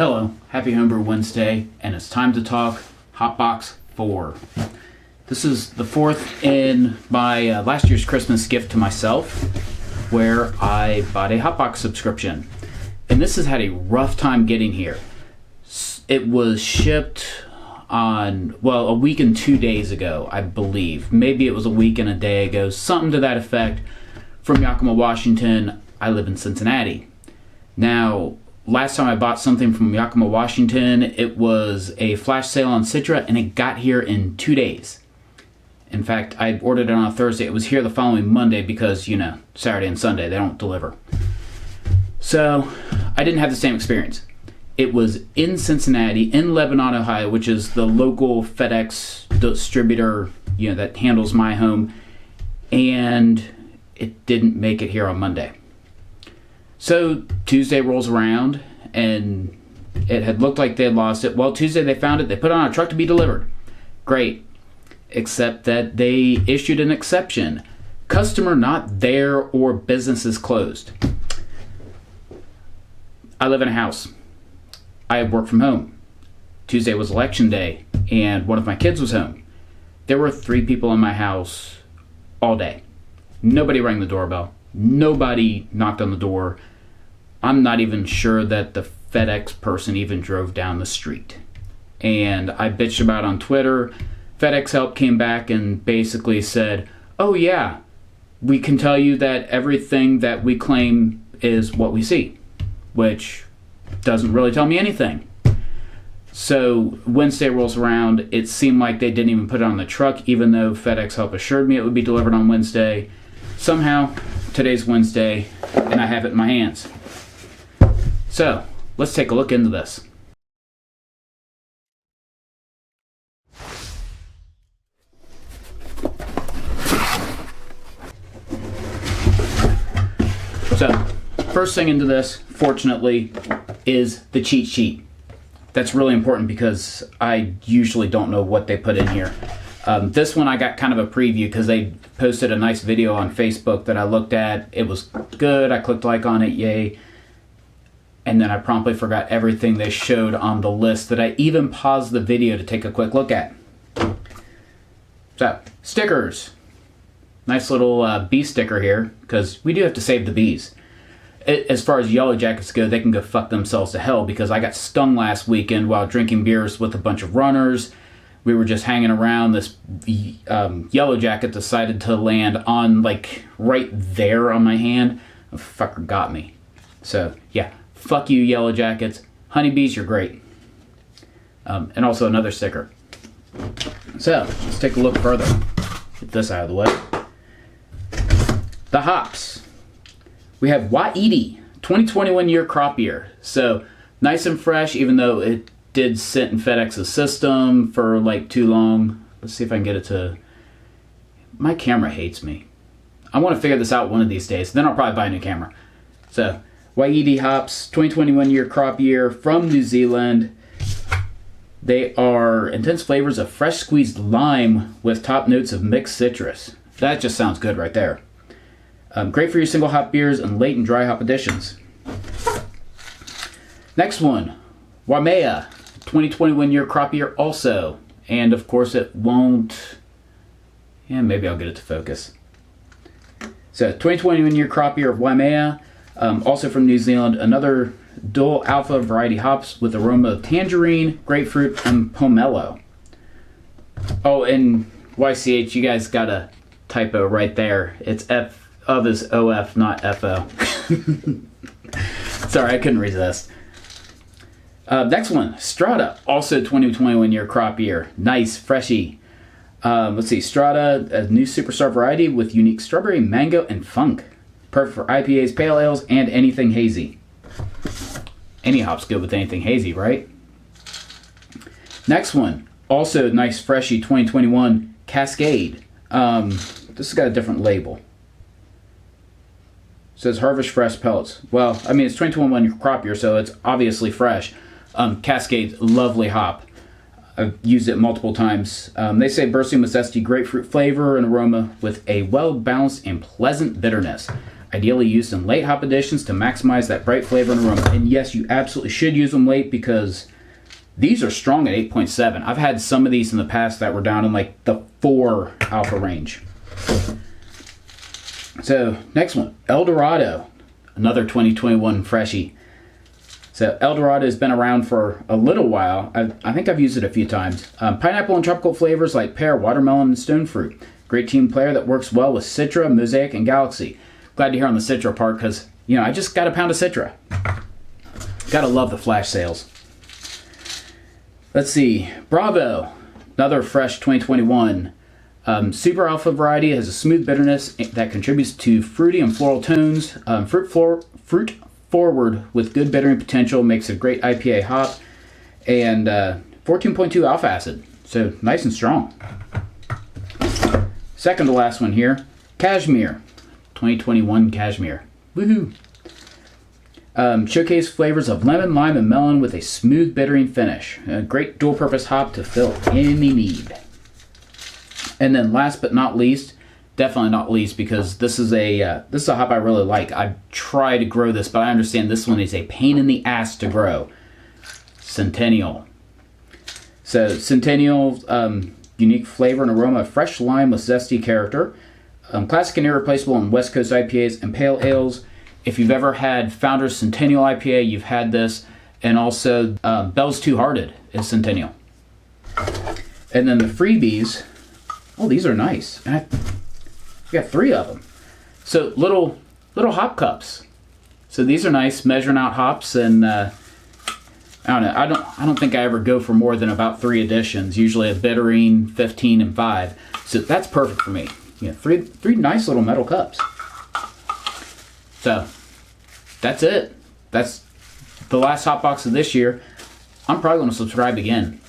Hello, happy Homebrew Wednesday, and it's time to talk Hopbox 4. This is the fourth in my last year's Christmas gift to myself, where I bought a Hopbox subscription. And this has had a rough time getting here. It was shipped on, well, a week and 2 days ago, I believe. Maybe it was a week and a day ago, something to that effect, from Yakima, Washington. I live in Cincinnati. Now, last time I bought something from Yakima, Washington, it was a flash sale on Strata, and it got here in 2 days. In fact, I ordered it on a Thursday. It was here the following Monday because, you know, Saturday and Sunday, they don't deliver. So, I didn't have the same experience. It was in Cincinnati, in Lebanon, Ohio, which is the local FedEx distributor, you know, that handles my home, and it didn't make it here on Monday. So Tuesday rolls around, and it had looked like they had lost it. Well, Tuesday they found it. They put it on a truck to be delivered. Great. Except that they issued an exception. Customer not there or business is closed. I live in a house. I work from home. Tuesday was election day, and one of my kids was home. There were 3 people in my house all day. Nobody rang the doorbell. Nobody knocked on the door. I'm not even sure that the FedEx person even drove down the street. And I bitched about it on Twitter. FedEx Help came back and basically said, oh yeah, we can tell you that everything that we claim is what we see, which doesn't really tell me anything. So Wednesday rolls around. It seemed like they didn't even put it on the truck, even though FedEx Help assured me it would be delivered on Wednesday. Somehow, today's Wednesday, and I have it in my hands. So, let's take a look into this. So, first thing into this, fortunately, is the cheat sheet. That's really important because I usually don't know what they put in here. This one I got kind of a preview because they posted a nice video on Facebook that I looked at. It was good. I clicked like on it, yay. And then I promptly forgot everything they showed on the list that I even paused the video to take a quick look at. So, stickers. Nice little bee sticker here because we do have to save the bees. As far as yellow jackets go, they can go fuck themselves to hell because I got stung last weekend while drinking beers with a bunch of runners. We were just hanging around. This yellow jacket decided to land on, like, right there on my hand. The fucker got me. So, yeah. Fuck you, yellow jackets. Honeybees, you're great. And also another sticker. So, let's take a look further. Get this out of the way. The hops. We have Waidi, 2021 year crop year. So, nice and fresh, even though it did sit in FedEx's system for like too long. Let's see if I can get it to... My camera hates me. I want to figure this out one of these days. Then I'll probably buy a new camera. So, Waidi hops, 2021 year crop year from New Zealand. They are intense flavors of fresh squeezed lime with top notes of mixed citrus. That just sounds good right there. Great for your single hop beers and late and dry hop additions. Next one, Waimea, 2021 year crop year also. And of course it won't... Yeah, maybe I'll get it to focus. So, 2021 year crop year of Waimea. Also from New Zealand, another dual alpha variety hops with aroma of tangerine, grapefruit, and pomelo. Oh, and YCH, you guys got a typo right there. It's F of is OF, not FO. Sorry, I couldn't resist. Next one, Strata, also 2021 year crop year. Nice, freshy. Let's see, Strata, a new superstar variety with unique strawberry, mango, and funk. Perfect for IPAs, pale ales, and anything hazy. Any hop's good with anything hazy, right? Next one, also nice, freshy, 2021 Cascade. This has got a different label. It says Harvest Fresh Pellets. Well, I mean, it's 2021 crop year, so it's obviously fresh. Cascade, lovely hop. I've used it multiple times. They say bursting with zesty grapefruit flavor and aroma with a well-balanced and pleasant bitterness. Ideally used in late hop additions to maximize that bright flavor and aroma. And yes, you absolutely should use them late because these are strong at 8.7. I've had some of these in the past that were down in like the 4 alpha range. So next one, El Dorado, another 2021 freshie. So El Dorado has been around for a little while. I think I've used it a few times. Pineapple and tropical flavors like pear, watermelon, and stone fruit. Great team player that works well with Citra, Mosaic, and Galaxy. Glad to hear on the Citra part because, you know, I just got a pound of Citra. Gotta love the flash sales. Let's see, Bravo, another fresh 2021. Super Alpha variety has a smooth bitterness that contributes to fruity and floral tones. Fruit forward with good bittering potential, makes a great IPA hop, and 14.2 alpha acid, so nice and strong. Second to last one here, Cashmere, 2021 Cashmere. Woohoo! Showcase flavors of lemon, lime, and melon with a smooth bittering finish. A great dual-purpose hop to fill any need. And then last but not least, definitely not least, because this is a hop I really like. I've tried to grow this, but I understand this one is a pain in the ass to grow. Centennial. So Centennial, unique flavor and aroma of fresh lime with zesty character. Classic and irreplaceable in West Coast IPAs and pale ales. If you've ever had Founders Centennial IPA, you've had this. And also Bell's Two Hearted is Centennial. And then the freebies. Oh, these are nice. And we got 3 of them. So little hop cups. So these are nice, measuring out hops, and I don't know. I don't think I ever go for more than about 3 additions. Usually a bittering, 15, and 5. So that's perfect for me. Yeah, three nice little metal cups. So that's it. That's the last Hopbox of this year. I'm probably going to subscribe again,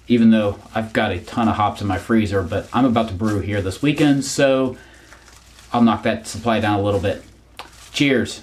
even though I've got a ton of hops in my freezer, but I'm about to brew here this weekend, so I'll knock that supply down a little bit. Cheers.